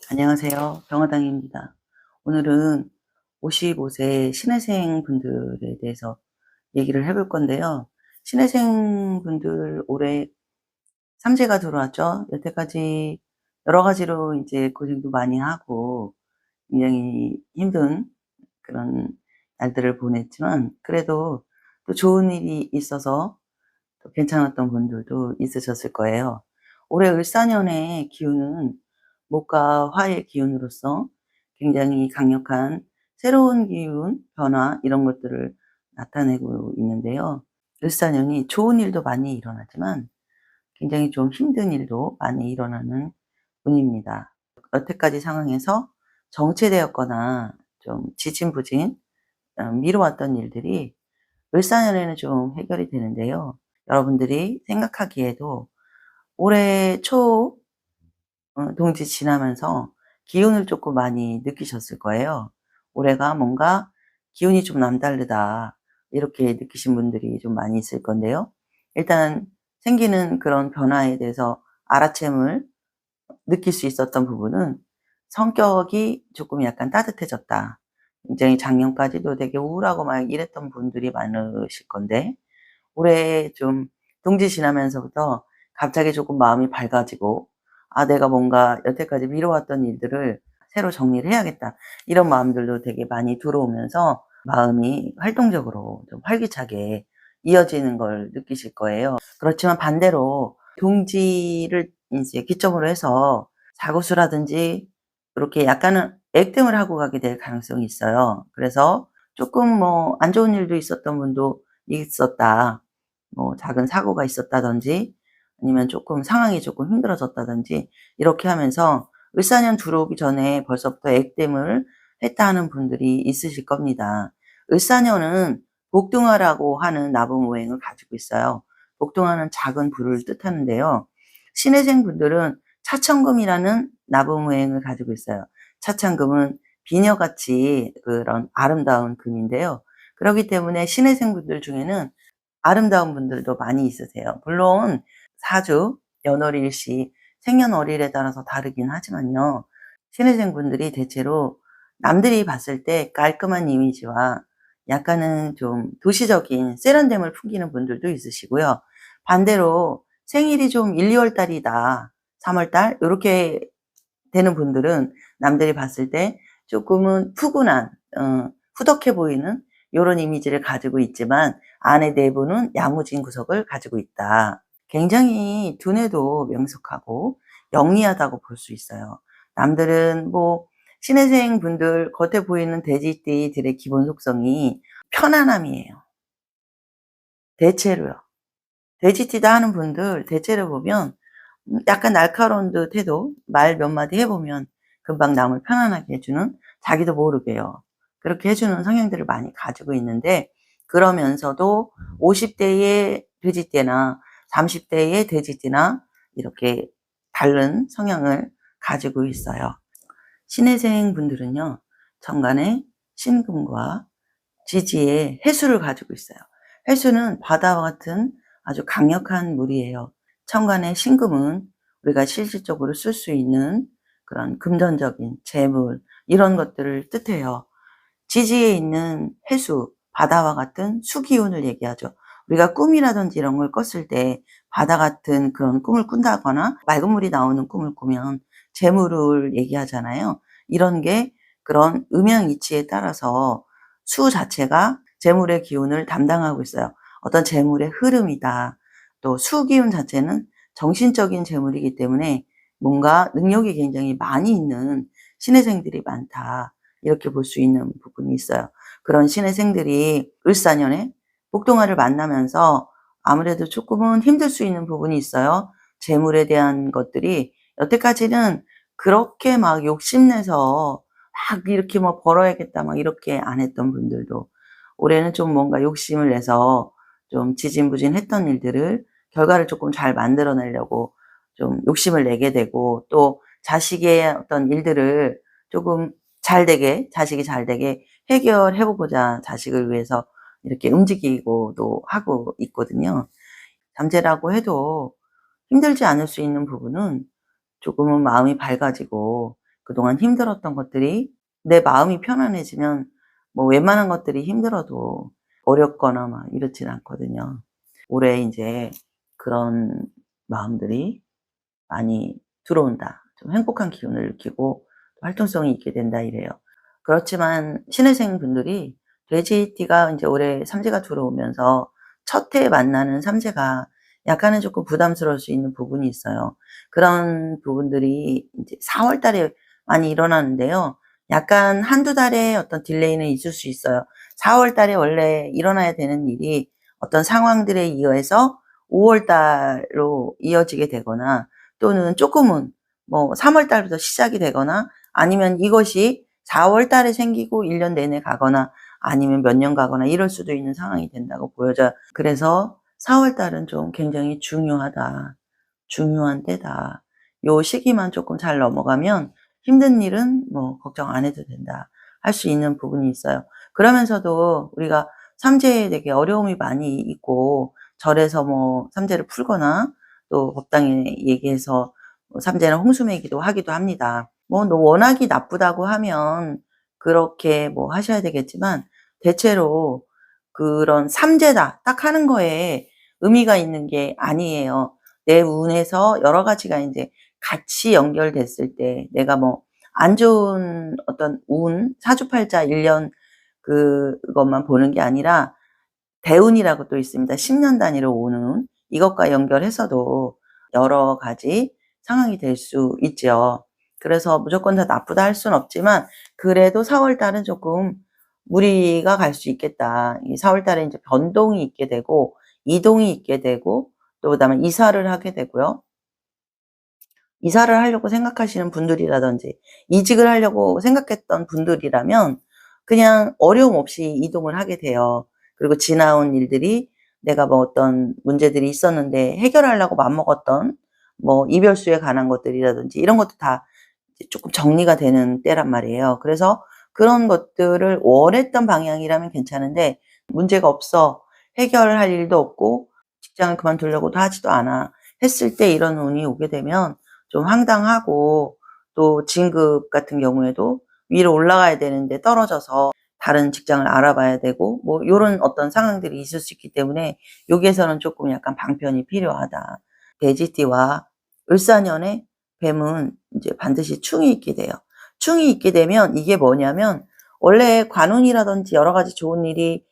안녕하세요. 병화당입니다. 오늘은 55세 신혜생 분들에 대해서 얘기를 해볼 건데요. 신혜생 분들 올해 삼재가 들어왔죠. 여태까지 여러 가지로 이제 고생도 많이 하고 굉장히 힘든 그런 날들을 보냈지만 그래도 또 좋은 일이 있어서 또 괜찮았던 분들도 있으셨을 거예요. 올해 을사년의 기운은 목과 화의 기운으로서 굉장히 강력한 새로운 기운, 변화 이런 것들을 나타내고 있는데요. 을사년이 좋은 일도 많이 일어나지만 굉장히 좀 힘든 일도 많이 일어나는 운입니다. 여태까지 상황에서 정체되었거나 좀 지진부진 미뤄왔던 일들이 을사년에는 좀 해결이 되는데요. 여러분들이 생각하기에도 올해 초 동지 지나면서 기운을 조금 많이 느끼셨을 거예요. 올해가 뭔가 기운이 좀 남다르다 이렇게 느끼신 분들이 좀 많이 있을 건데요. 일단 생기는 그런 변화에 대해서 알아챔을 느낄 수 있었던 부분은 성격이 조금 약간 따뜻해졌다. 굉장히 작년까지도 되게 우울하고 막 이랬던 분들이 많으실 건데 올해 좀 동지 지나면서부터 갑자기 조금 마음이 밝아지고 '아 내가 뭔가 여태까지 미뤄왔던 일들을 새로 정리를 해야겠다.' 이런 마음들도 되게 많이 들어오면서 마음이 활동적으로 좀 활기차게 이어지는 걸 느끼실 거예요. 그렇지만 반대로 동지를 이제 기점으로 해서 사고수라든지 이렇게 약간은 액땜을 하고 가게 될 가능성이 있어요. 그래서 조금 뭐 안 좋은 일도 있었던 분도 있었다. 뭐 작은 사고가 있었다든지 아니면 조금 상황이 조금 힘들어졌다든지 이렇게 하면서 을사년 들어오기 전에 벌써부터 액땜을 했다 하는 분들이 있으실 겁니다. 을사년은 복둥화라고 하는 나부무행을 가지고 있어요. 복둥화는 작은 불을 뜻하는데요. 신해생 분들은 차천금이라는 나부무행을 가지고 있어요. 차천금은 비녀같이 그런 아름다운 금인데요. 그렇기 때문에 신해생 분들 중에는 아름다운 분들도 많이 있으세요. 물론 사주, 연월일시, 생년월일에 따라서 다르긴 하지만요. 신혜생 분들이 대체로 남들이 봤을 때 깔끔한 이미지와 약간은 좀 도시적인 세련됨을 풍기는 분들도 있으시고요. 반대로 생일이 좀 1, 2월 달이다, 3월 달 요렇게 되는 분들은 남들이 봤을 때 조금은 푸근한 후덕해 보이는 요런 이미지를 가지고 있지만 안의 내부는 야무진 구석을 가지고 있다. 굉장히 두뇌도 명석하고 영리하다고 볼 수 있어요. 남들은 뭐 신혜생 분들 겉에 보이는 돼지띠들의 기본 속성이 편안함이에요. 대체로요. 돼지띠다 하는 분들 대체로 보면 약간 날카로운 듯 해도 말 몇 마디 해 보면 금방 남을 편안하게 해 주는, 자기도 모르게요. 그렇게 해 주는 성향들을 많이 가지고 있는데 그러면서도 50 대의 돼지띠나 30 대의 돼지띠나 이렇게 다른 성향을 가지고 있어요. 신혜생 분들은요. 천간에 신금과 지지에 해수를 가지고 있어요. 해수는 바다와 같은 아주 강력한 물이에요. 천간의 신금은 우리가 실질적으로 쓸 수 있는 그런 금전적인 재물 이런 것들을 뜻해요. 지지에 있는 해수, 바다와 같은 수기운을 얘기하죠. 우리가 꿈이라든지 이런 걸 꿨을 때 바다 같은 그런 꿈을 꾼다거나 맑은 물이 나오는 꿈을 꾸면 재물을 얘기하잖아요. 이런 게 그런 음양 이치에 따라서 수 자체가 재물의 기운을 담당하고 있어요. 어떤 재물의 흐름이다. 또 수 기운 자체는 정신적인 재물이기 때문에 뭔가 능력이 굉장히 많이 있는 신혜생들이 많다. 이렇게 볼 수 있는 부분이 있어요. 그런 신혜생들이 을사년에 복동화를 만나면서 아무래도 조금은 힘들 수 있는 부분이 있어요. 재물에 대한 것들이 여태까지는 그렇게 막 욕심내서 막 이렇게 뭐 벌어야겠다 막 이렇게 안 했던 분들도 올해는 좀 뭔가 욕심을 내서 좀 지진부진했던 일들을 결과를 조금 잘 만들어내려고 좀 욕심을 내게 되고, 또 자식의 어떤 일들을 조금 잘 되게, 자식이 잘 되게 해결해 보고자 자식을 위해서 이렇게 움직이고도 하고 있거든요. 잠재라고 해도 힘들지 않을 수 있는 부분은 조금은 마음이 밝아지고 그동안 힘들었던 것들이 내 마음이 편안해지면 뭐 웬만한 것들이 힘들어도 어렵거나 막 이렇진 않거든요. 올해 인제 그런 마음들이 많이 들어온다. 좀 행복한 기운을 느끼고 활동성이 있게 된다 이래요. 그렇지만 신혜생 분들이 돼지띠가 인제 올해 삼재가 들어오면서 첫 해에 만나는 삼재가 약간은 쪼끔 부담스러울 수 있는 부분이 있어요. 그런 부분들이 인제 4월 달에 많이 일어나는데요. 약간 한두 달의 어떤 딜레이는 있을 수 있어요. 4월 달에 원래 일어나야 되는 일이 어떤 상황들에 의해서 5월 달로 이어지게 되거나 또는 쪼끔은 뭐 3월 달부터 시작이 되거나 아니면 이것이 4월 달에 생기고 1년 내내 가거나 아니면 몇 년 가거나 이럴 수도 있는 상황이 된다고 보여져요. 그래서 4월 달은 좀 굉장히 중요하다. 중요한 때다. 요 시기만 쪼끔 잘 넘어가면 힘든 일은 뭐 걱정 안 해도 된다. 할 수 있는 부분이 있어요. 그러면서도 우리가 삼재에 되게 어려움이 많이 있고 절에서 뭐 삼재를 풀거나 또 법당에 얘기해서 뭐 삼재는 홍수매기도 하기도 합니다. 뭐 워낙이 나쁘다고 하면 그렇게 뭐 하셔야 되겠지만 대체로 그런 삼재다 딱 하는 거에 의미가 있는 게 아니에요. 내 운에서 여러 가지가 인제 같이 연결됐을 때 내가 뭐 안 좋은 어떤 운, 사주팔자 1년 그것만 보는 게 아니라 대운이라고 또 있습니다. 10년 단위로 오는 운. 이것과 연결해서도 여러 가지 상황이 될 수 있죠. 그래서 무조건 다 나쁘다 할 수는 없지만 그래도 4월 달은 조금 무리가 갈 수 있겠다. 이 4월 달에 인제 변동이 있게 되고 이동이 있게 되고 또 그다음에 이사를 하게 되고요. 이사를 하려고 생각하시는 분들이라든지 이직을 하려고 생각했던 분들이라면 그냥 어려움 없이 이동을 하게 돼요. 그리고 지나온 일들이 내가 뭐 어떤 문제들이 있었는데 해결하려고 맘먹었던 뭐 이별수에 관한 것들이라든지 이런 것도 다 이제 쪼끔 정리가 되는 때란 말이에요. 그래서 그런 것들을 원했던 방향이라면 괜찮은데 문제가 없어. 해결할 일도 없고 직장을 그만두려고도 하지도 않아. 했을 때 이런 운이 오게 되면 좀 황당하고 또 진급 같은 경우에도 위로 올라가야 되는데 떨어져서 다른 직장을 알아봐야 되고 뭐 요런 어떤 상황들이 있을 수 있기 때문에 여기에서는 쪼끔 약간 방편이 필요하다. 돼지띠와 을사년에 뱀은 인제 반드시 충이 있게 돼요. 충이 있게 되면 이게 뭐냐면 원래 관운이라든지 여러 가지 좋은 일이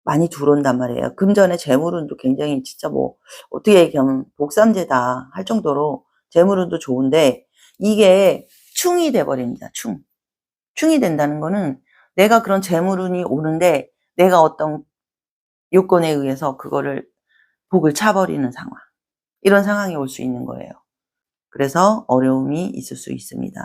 많이 들어온단 말이에요. 금전의 재물운도 굉장히 진짜 뭐 어떻게 얘기하면 복삼재다 할 정도로 재물운도 좋은데 이게 충이 돼 버립니다, 충. 충이 된다는 거는 내가 그런 재물운이 오는데 내가 어떤 요건에 의해서 그거를 복을 차 버리는 상황. 이런 상황이 올 수 있는 거예요. 그래서 어려움이 있을 수 있습니다.